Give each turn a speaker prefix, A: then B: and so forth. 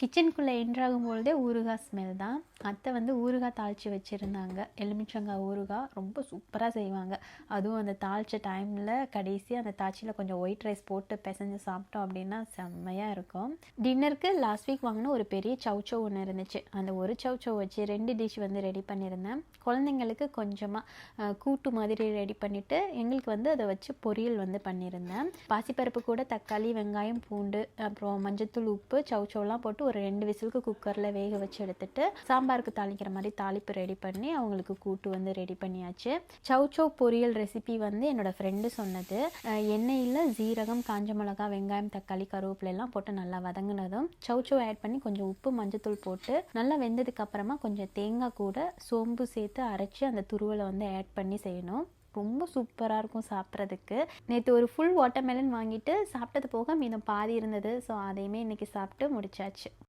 A: கிச்சனுக்குள்ளே என்ட்ராகும்பொழுதே ஊறுகாய் ஸ்மெல் தான். அத்தை வந்து ஊறுகாய் தாளித்து வச்சுருந்தாங்க. எலுமிச்சங்காய் ஊறுகாய் ரொம்ப சூப்பராக செய்வாங்க. அதுவும் அந்த தாளித்த டைமில் கடைசியாக அந்த தாச்சியில் கொஞ்சம் ஒயிட் ரைஸ் போட்டு பிசைஞ்சு சாப்பிட்டோம் அப்படின்னா செம்மையாக இருக்கும். டின்னருக்கு லாஸ்ட் வீக் வாங்கின ஒரு பெரிய சவுச்சோ ஒன்று இருந்துச்சு. அந்த ஒரு சவுச்சோ வச்சு 2 டிஷ் வந்து ரெடி பண்ணியிருந்தேன். குழந்தைங்களுக்கு கொஞ்சமாக கூட்டு மாதிரி ரெடி பண்ணிவிட்டு எங்களுக்கு வந்து அதை வச்சு பொரியல் வந்து பண்ணியிருந்தேன். பாசிப்பருப்பு கூட தக்காளி, வெங்காயம், பூண்டு, அப்புறம் மஞ்சத்தூள், உப்பு, சவுச்சோலாம் போட்டு ஒரு 2 விசிலுக்கு குக்கரில் வேக வச்சு எடுத்துட்டு சாம்பாருக்கு தாளிக்கிற மாதிரி தாளிப்பு ரெடி பண்ணி அவங்களுக்கு கூட்டு வந்து ரெடி பண்ணியாச்சு. சவுச்சோ பொரியல் ரெசிபி வந்து என்னோட ஃப்ரெண்டு சொன்னது. எண்ணெயில் ஜீரகம், காஞ்ச மிளகா, வெங்காயம், தக்காளி, கருவேப்பிலை எல்லாம் போட்டு நல்லா வதங்கினதும் சவுச்சோ ஆட் பண்ணி கொஞ்சம் உப்பு, மஞ்சத்தூள் போட்டு நல்லா வெந்ததுக்கு அப்புறமா கொஞ்சம் தேங்காய் கூட சோம்பு சேர்த்து அரைச்சி அந்த துருவலை வந்து ஆட் பண்ணி செய்யணும். ரொம்ப சூப்பராக இருக்கும் சாப்பிட்றதுக்கு. நேற்று ஒரு ஃபுல் வாட்டர்மெலன் வாங்கிட்டு சாப்பிட்டது போக மீதம் பாதி இருந்தது. ஸோ அதையுமே இன்றைக்கி சாப்பிட்டு முடிச்சாச்சு.